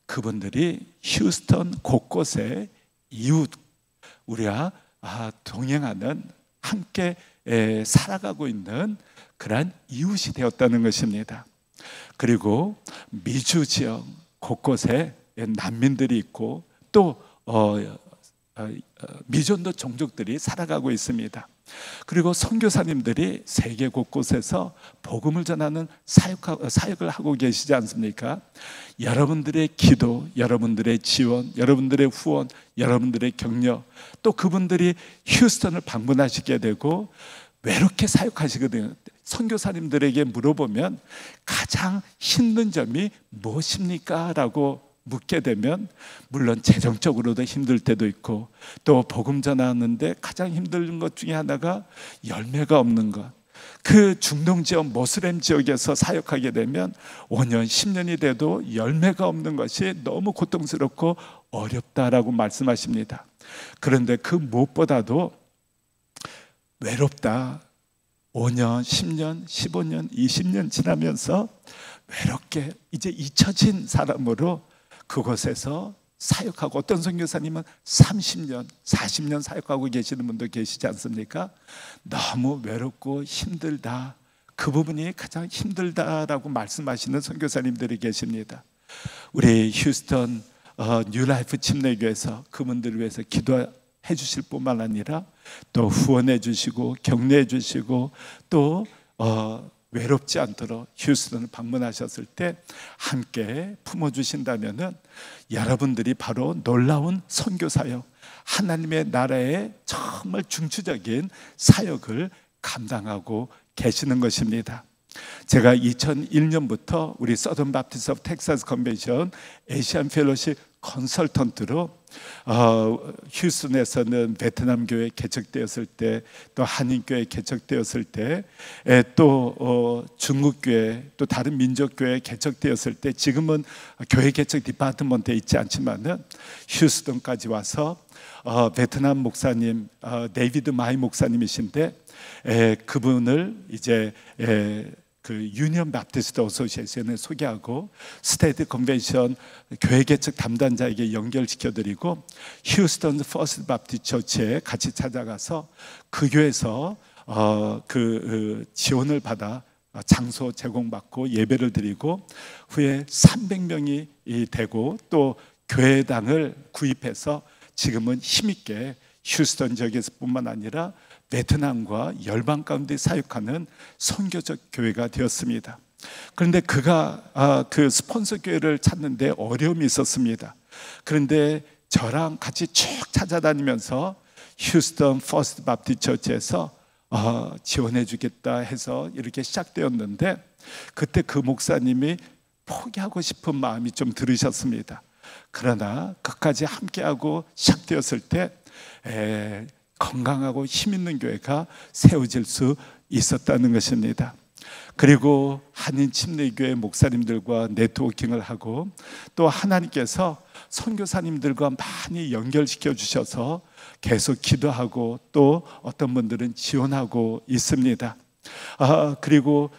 그분들이 휴스턴 곳곳에 이웃, 우리가 동행하는, 함께 살아가고 있는 그러한 이웃이 되었다는 것입니다. 그리고 미주 지역 곳곳에 난민들이 있고 또 미전도 종족들이 살아가고 있습니다. 그리고 선교사님들이 세계 곳곳에서 복음을 전하는 사역을 하고 계시지 않습니까? 여러분들의 기도, 여러분들의 지원, 여러분들의 후원, 여러분들의 격려, 또 그분들이 휴스턴을 방문하시게 되고 외롭게 사역하시거든요. 선교사님들에게 물어보면 가장 힘든 점이 무엇입니까? 라고 묻게 되면 물론 재정적으로도 힘들 때도 있고 또 복음 전하는데 가장 힘든 것 중에 하나가 열매가 없는 것, 그 중동 지역, 모슬렘 지역에서 사역하게 되면 5년, 10년이 돼도 열매가 없는 것이 너무 고통스럽고 어렵다라고 말씀하십니다. 그런데 그 무엇보다도 외롭다. 5년, 10년, 15년, 20년 지나면서 외롭게 이제 잊혀진 사람으로 그곳에서 사역하고, 어떤 선교사님은 30년, 40년 사역하고 계시는 분도 계시지 않습니까? 너무 외롭고 힘들다, 그 부분이 가장 힘들다라고 말씀하시는 선교사님들이 계십니다. 우리 휴스턴 뉴라이프 침례교회에서 그분들을 위해서 기도해 주실 뿐만 아니라 또 후원해 주시고 격려해 주시고 또 외롭지 않도록 휴스턴을 방문하셨을 때 함께 품어주신다면은 여러분들이 바로 놀라운 선교사역, 하나님의 나라의 정말 중추적인 사역을 감당하고 계시는 것입니다. 제가 2001년부터 우리 서던 바프티스트 오브 텍사스 컨벤션 에시안 펠로십 컨설턴트로 휴스턴에서는 베트남 교회 개척되었을 때, 또 한인 교회 개척되었을 때, 또 중국 교회, 또 다른 민족 교회 개척되었을 때, 지금은 교회 개척 디파트먼트에 있지 않지만은 휴스턴까지 와서 베트남 목사님 데이비드 마이 목사님이신데, 그분을 이제 그 유니언 바프티스트 어소시에이션에 소개하고 스테이트 컨벤션 교회 개척 담당자에게 연결시켜드리고 휴스턴 퍼스트 바프티스트 처치에 같이 찾아가서 그 교회에서 지원을 받아 장소 제공받고 예배를 드리고, 후에 300명이 되고 또 교회당을 구입해서 지금은 힘있게 휴스턴 지역에서뿐만 아니라 베트남과 열방 가운데 사역하는 선교적 교회가 되었습니다. 그런데 그가 그 스폰서 교회를 찾는데 어려움이 있었습니다. 그런데 저랑 같이 쭉 찾아다니면서 휴스턴 퍼스트 바프티스트 처치에서 지원해 주겠다 해서 이렇게 시작되었는데, 그때 그 목사님이 포기하고 싶은 마음이 좀 들으셨습니다. 그러나 끝까지 함께하고 시작되었을 때 건강하고 힘있는 교회가 세워질 수 있었다는 것입니다. 그리고 한인 침례교회 목사님들과 네트워킹을 하고, 또 하나님께서 선교사님들과 많이 연결시켜 주셔서 계속 기도하고 또 어떤 분들은 지원하고 있습니다. 그리고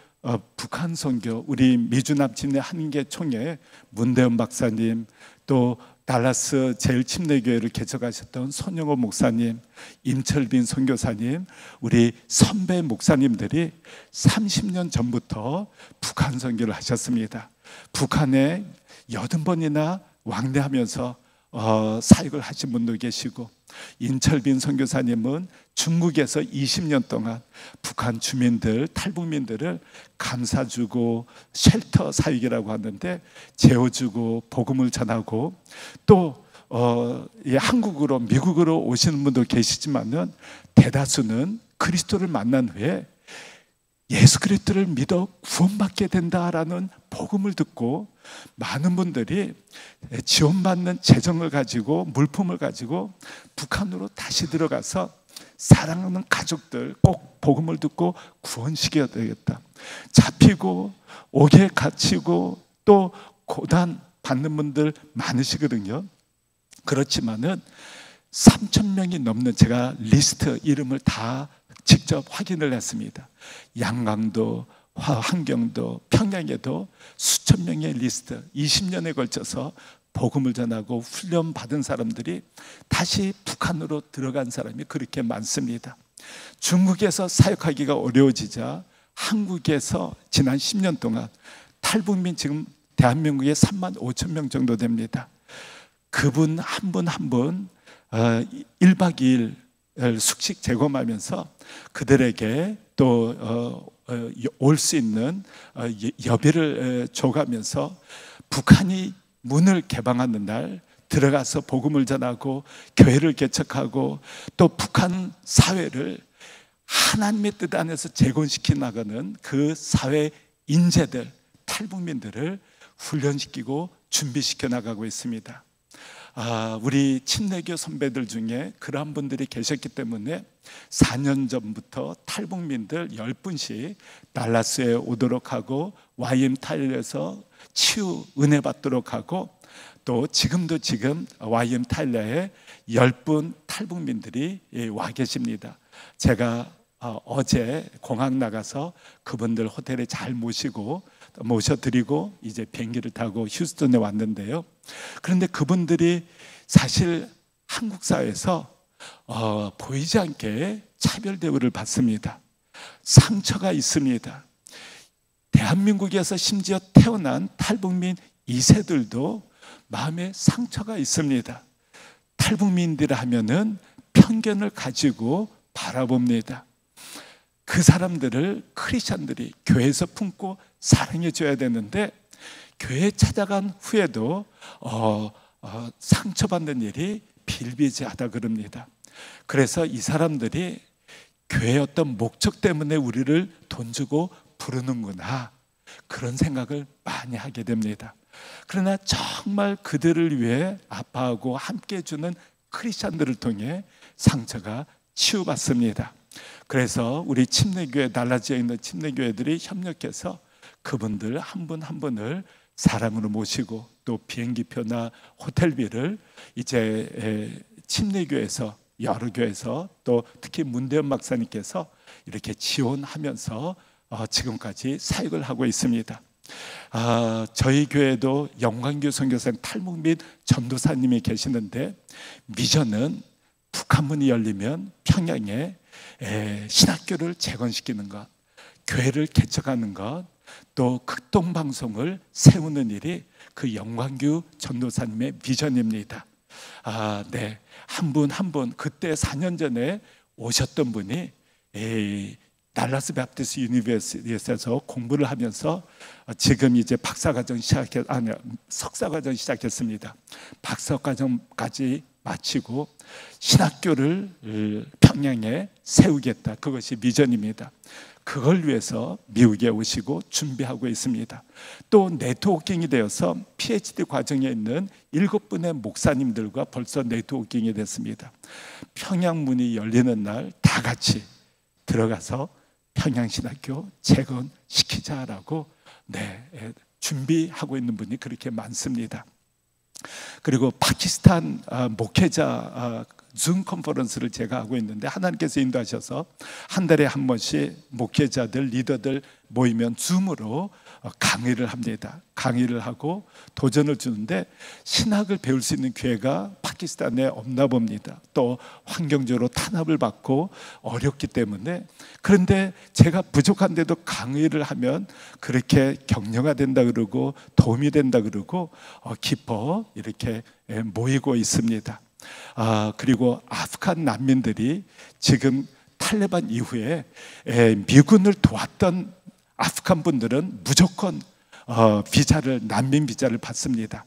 북한 선교, 우리 미주남 침례 한인계 총회 문대원 박사님, 또 달라스 제일침례교회를 개척하셨던 손영호 목사님, 임철빈 선교사님, 우리 선배 목사님들이 30년 전부터 북한 선교를 하셨습니다. 북한에 80번이나 왕래하면서 사역을 하신 분도 계시고, 임철빈 선교사님은 중국에서 20년 동안 북한 주민들, 탈북민들을 감사주고 쉘터 사역이라고 하는데 재워주고 복음을 전하고, 또 한국으로, 미국으로 오시는 분도 계시지만은 대다수는 그리스도를 만난 후에 예수 그리스도를 믿어 구원받게 된다라는 복음을 듣고 많은 분들이 지원받는 재정을 가지고, 물품을 가지고 북한으로 다시 들어가서 사랑하는 가족들 꼭 복음을 듣고 구원시켜야 되겠다, 잡히고 옥에 갇히고 또 고단 받는 분들 많으시거든요. 그렇지만은 3,000명이 넘는, 제가 리스트 이름을 다 직접 확인을 했습니다. 양강도, 환경도, 평양에도 수천 명의 리스트, 20년에 걸쳐서 복음을 전하고 훈련 받은 사람들이 다시 북한으로 들어간 사람이 그렇게 많습니다. 중국에서 사역하기가 어려워지자 한국에서 지난 10년 동안 탈북민, 지금 대한민국에 35,000명 정도 됩니다. 그분 한 분 한 분 1박 2일 숙식 제공하면서 그들에게 또 올 수 있는 여비를 줘가면서 북한이 문을 개방하는 날 들어가서 복음을 전하고 교회를 개척하고, 또 북한 사회를 하나님의 뜻 안에서 재건시켜 나가는 그 사회 인재들, 탈북민들을 훈련시키고 준비시켜 나가고 있습니다. 우리 침례교 선배들 중에 그러한 분들이 계셨기 때문에 4년 전부터 탈북민들 10분씩 달라스에 오도록 하고 YM 타일러에서 치유 은혜 받도록 하고, 또 지금 YM 타일러에 10분 탈북민들이 와 계십니다. 제가 어제 공항 나가서 그분들 호텔에 잘 모셔드리고 이제 비행기를 타고 휴스턴에 왔는데요. 그런데 그분들이 사실 한국 사회에서 보이지 않게 차별 대우를 받습니다. 상처가 있습니다. 대한민국에서 심지어 태어난 탈북민 2세들도 마음에 상처가 있습니다. 탈북민들 하면은 편견을 가지고 바라봅니다. 그 사람들을 크리스찬들이 교회에서 품고 사랑해 줘야 되는데, 교회에 찾아간 후에도 상처받는 일이 비일비재하다 그럽니다. 그래서 이 사람들이 교회의 어떤 목적 때문에 우리를 돈 주고 부르는구나, 그런 생각을 많이 하게 됩니다. 그러나 정말 그들을 위해 아파하고 함께 해주는 크리스찬들을 통해 상처가 치유받습니다. 그래서 우리 침례교회, 달라지에 있는 침례교회들이 협력해서 그분들 한 분 한 분을 사랑으로 모시고, 또 비행기표나 호텔비를 이제 침례교회에서, 여러 교회에서, 또 특히 문대현 목사님께서 이렇게 지원하면서 지금까지 사역을 하고 있습니다. 저희 교회도 영광교 선교사님 탈북민 전도사님이 계시는데, 미전은 북한문이 열리면 평양에 신학교를 재건시키는 것, 교회를 개척하는 것, 또 극동방송을 세우는 일이 그 영광교 전도사님의 비전입니다. 네, 한 분 한 분, 그때 4년 전에 오셨던 분이 달라스 베프티스 유니버시티에서 공부를 하면서 지금 이제 석사과정 시작했습니다. 박사과정까지 마치고 신학교를 평양에 세우겠다, 그것이 비전입니다. 그걸 위해서 미국에 오시고 준비하고 있습니다. 또 네트워킹이 되어서 PhD 과정에 있는 7분의 목사님들과 벌써 네트워킹이 됐습니다. 평양 문이 열리는 날 다 같이 들어가서 평양신학교 재건시키자라고 준비하고 있는 분이 그렇게 많습니다. 그리고 파키스탄 목회자 줌 컨퍼런스를 제가 하고 있는데, 하나님께서 인도하셔서 한 달에 한 번씩 목회자들, 리더들 모이면 줌으로 강의를 합니다. 강의를 하고 도전을 주는데, 신학을 배울 수 있는 기회가 파키스탄에 없나 봅니다. 또 환경적으로 탄압을 받고 어렵기 때문에. 그런데 제가 부족한데도 강의를 하면 그렇게 격려가 된다 그러고 도움이 된다 그러고 기뻐 이렇게 모이고 있습니다. 그리고 아프간 난민들이 지금 탈레반 이후에 미군을 도왔던 아프간 분들은 무조건 난민 비자를 받습니다.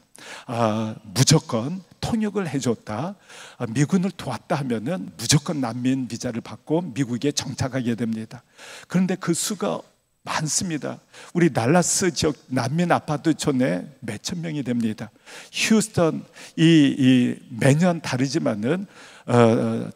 무조건 통역을 해줬다, 미군을 도왔다 하면은 무조건 난민 비자를 받고 미국에 정착하게 됩니다. 그런데 그 수가 많습니다. 우리 달라스 지역 난민 아파트촌에 몇천 명이 됩니다. 휴스턴 매년 다르지만은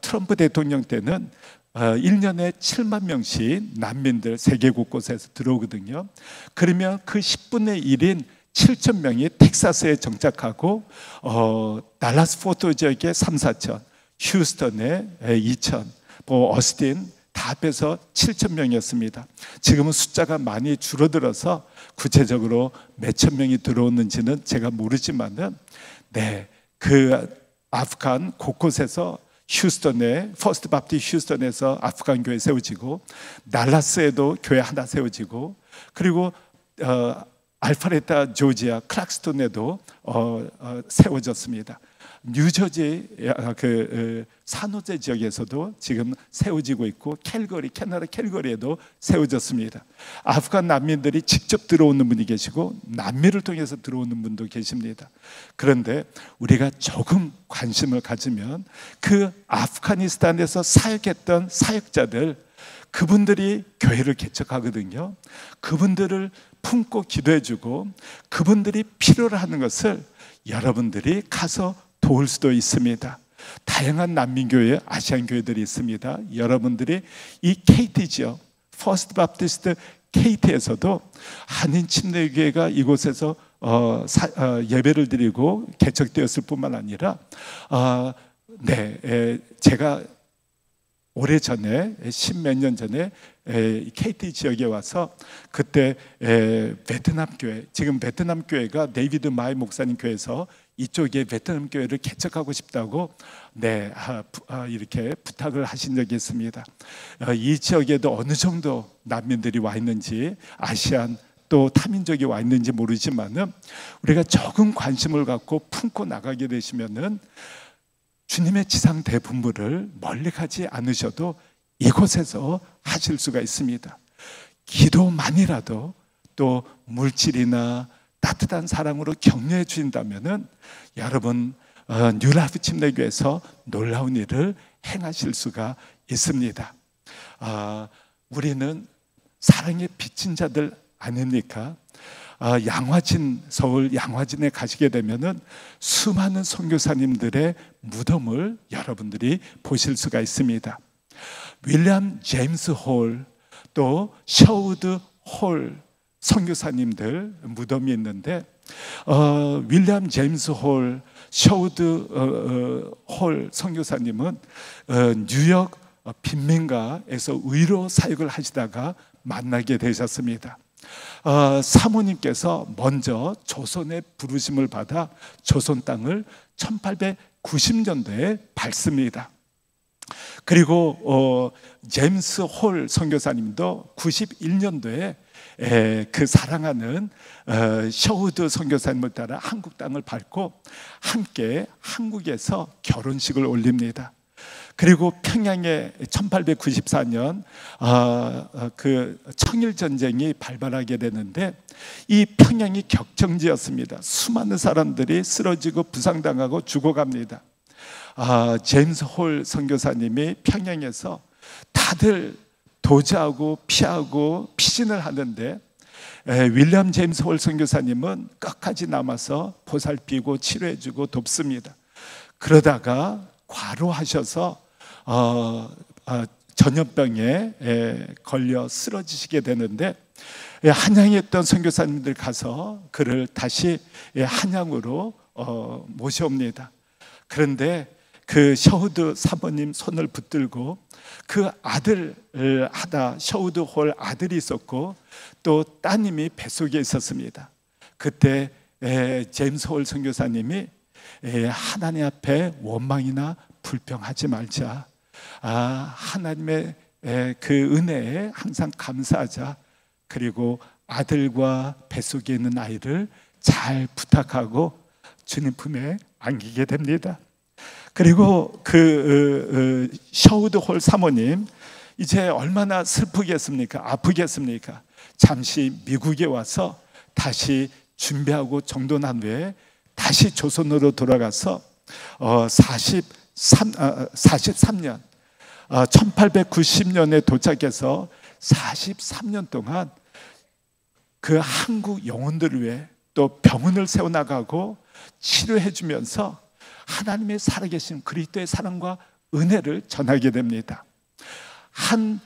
트럼프 대통령 때는 1년에 7만 명씩 난민들 세계 곳곳에서 들어오거든요. 그러면 그 10분의 1인 7천 명이 텍사스에 정착하고 달라스 포트 지역에 3, 4천, 휴스턴에 2천, 어스틴 다 합해서 7천 명이었습니다. 지금은 숫자가 많이 줄어들어서 구체적으로 몇천 명이 들어오는지는 제가 모르지만은 그 아프간 곳곳에서 휴스턴에 퍼스트 바프티스트 휴스턴에서 아프간 교회 세워지고, 달라스에도 교회 하나 세워지고, 그리고 알파레타 조지아 클락스톤에도 세워졌습니다. 뉴저지 산호제 지역에서도 지금 세워지고 있고, 캐나다 캘거리에도 세워졌습니다. 아프간 난민들이 직접 들어오는 분이 계시고 난민을 통해서 들어오는 분도 계십니다. 그런데 우리가 조금 관심을 가지면 그 아프가니스탄에서 사역했던 사역자들, 그분들이 교회를 개척하거든요. 그분들을 품고 기도해주고 그분들이 필요로 하는 것을 여러분들이 가서 도울 수도 있습니다. 다양한 난민교회, 아시안 교회들이 있습니다. 여러분들이 이 KT 지역, 퍼스트 바프티스트 KT에서도 한인 침례교회가 이곳에서 예배를 드리고 개척되었을 뿐만 아니라 제가 오래전에 십몇 년 전에 KT 지역에 와서 그때 베트남 교회, 지금 베트남 교회가 데이비드 마이 목사님 교회에서 이쪽에 베트남 교회를 개척하고 싶다고 이렇게 부탁을 하신 적이 있습니다. 이 지역에도 어느 정도 난민들이 와 있는지, 아시안 또 타민족이 와 있는지 모르지만은 우리가 조금 관심을 갖고 품고 나가게 되시면은 주님의 지상 대분부를 멀리 가지 않으셔도 이곳에서 하실 수가 있습니다. 기도만이라도 또 물질이나 따뜻한 사랑으로 격려해 주신다면은 여러분 뉴라이프 침례교회에서 놀라운 일을 행하실 수가 있습니다. 우리는 사랑의 빚진 자들 아닙니까? 양화진, 서울 양화진에 가시게 되면은 수많은 선교사님들의 무덤을 여러분들이 보실 수가 있습니다. 윌리엄 제임스 홀, 또 셔우드 홀 선교사님들 무덤이 있는데 윌리엄 제임스 홀, 셔우드 홀 선교사님은 뉴욕 빈민가에서 의료 사역을 하시다가 만나게 되셨습니다. 사모님께서 먼저 조선의 부르심을 받아 조선 땅을 1890년도에 밟습니다. 그리고 제임스 홀 선교사님도 91년도에 그 사랑하는 셔우드 선교사님을 따라 한국 땅을 밟고 함께 한국에서 결혼식을 올립니다. 그리고 평양에 1894년 그 청일전쟁이 발발하게 되는데 이 평양이 격정지였습니다. 수많은 사람들이 쓰러지고 부상당하고 죽어갑니다. 제임스 홀 선교사님이 평양에서 다들 도주하고 피하고 피신을 하는데 윌리엄 제임스 홀 선교사님은 끝까지 남아서 보살피고 치료해주고 돕습니다. 그러다가 과로하셔서 전염병에 걸려 쓰러지시게 되는데 한양에 있던 선교사님들 가서 그를 다시 한양으로 모셔옵니다. 그런데 그 셔우드 사모님 손을 붙들고 그 아들 하다 셔우드 홀 아들이 있었고 또 따님이 뱃속에 있었습니다. 그때 제임스 홀 선교사님이 하나님 앞에 원망이나 불평하지 말자. 하나님의 그 은혜에 항상 감사하자. 그리고 아들과 뱃속에 있는 아이를 잘 부탁하고 주님 품에 안기게 됩니다. 그리고 그 셔우드 홀 사모님 이제 얼마나 슬프겠습니까? 아프겠습니까? 잠시 미국에 와서 다시 준비하고 정돈한 후에 다시 조선으로 돌아가서 43년 1890년에 도착해서 43년 동안 그 한국 영혼들을 위해 또 병원을 세워나가고 치료해 주면서 하나님의 살아계신 그리스도의 사랑과 은혜를 전하게 됩니다. 한국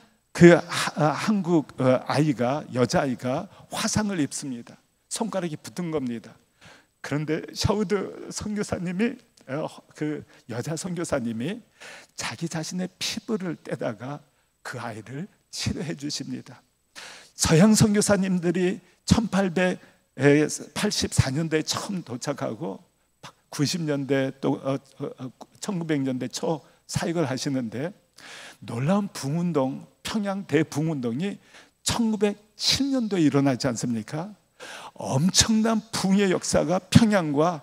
아이가, 여자아이가 화상을 입습니다. 손가락이 붙은 겁니다. 그런데 셔우드 선교사님이 그 여자 선교사님이 자기 자신의 피부를 떼다가 그 아이를 치료해 주십니다. 서양 선교사님들이 1884년도에 처음 도착하고 90년대 또 1900년대 초 사역을 하시는데 놀라운 붕운동, 평양 대붕운동이 1907년도에 일어나지 않습니까? 엄청난 붕의 역사가 평양과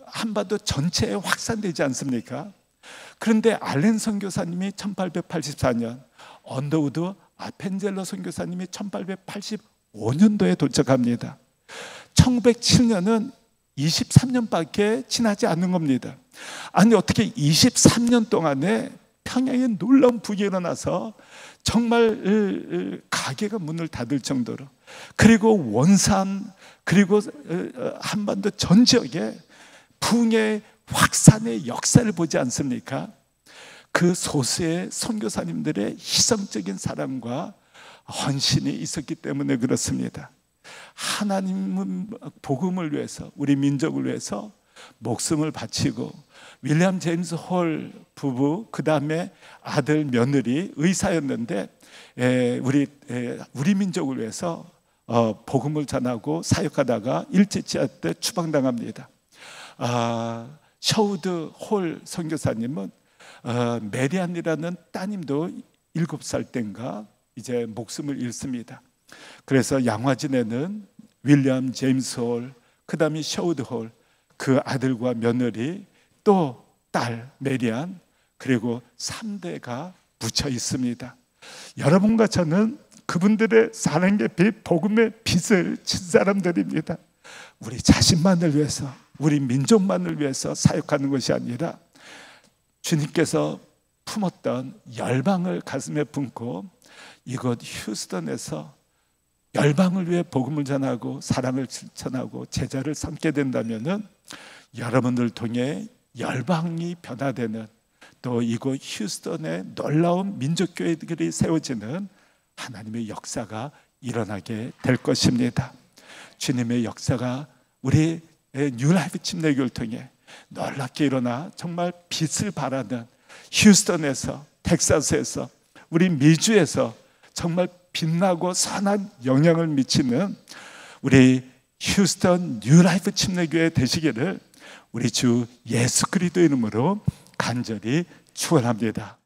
한반도 전체에 확산되지 않습니까? 그런데 알렌 선교사님이 1884년, 언더우드 아펜젤러 선교사님이 1885년도에 도착합니다. 1907년은 23년밖에 지나지 않는 겁니다. 아니 어떻게 23년 동안에 평양에 놀라운 북이 일어나서 정말 가게가 문을 닫을 정도로, 그리고 원산, 그리고 한반도 전 지역에 부흥의 확산의 역사를 보지 않습니까? 그 소수의 선교사님들의 희생적인 사랑과 헌신이 있었기 때문에 그렇습니다. 하나님은 복음을 위해서, 우리 민족을 위해서 목숨을 바치고, 윌리엄 제임스 홀 부부, 그 다음에 아들 며느리 의사였는데 우리 민족을 위해서 복음을 전하고 사역하다가 일제치하 때 추방당합니다. 셔우드 홀 선교사님은 메리안이라는 따님도 7살 땐가 이제 목숨을 잃습니다. 그래서 양화진에는 윌리엄 제임스 홀, 그 다음에 셔우드 홀, 그 아들과 며느리, 또 딸 메리안, 그리고 3대가 묻혀 있습니다. 여러분과 저는 그분들의 사랑의 빛, 복음의 빛을 친 사람들입니다. 우리 자신만을 위해서, 우리 민족만을 위해서 사역하는 것이 아니라 주님께서 품었던 열방을 가슴에 품고 이곳 휴스턴에서 열방을 위해 복음을 전하고 사랑을 실천하고 제자를 삼게 된다면은 여러분들 통해 열방이 변화되는, 또 이곳 휴스턴에 놀라운 민족교회들이 세워지는 하나님의 역사가 일어나게 될 것입니다. 주님의 역사가 우리 뉴라이프 침례교를 통해 놀랍게 일어나 정말 빛을 발하는 휴스턴에서, 텍사스에서, 우리 미주에서 정말 빛나고 선한 영향을 미치는 우리 휴스턴 뉴라이프 침례교회 되시기를 우리 주 예수 그리스도 이름으로 간절히 축원합니다.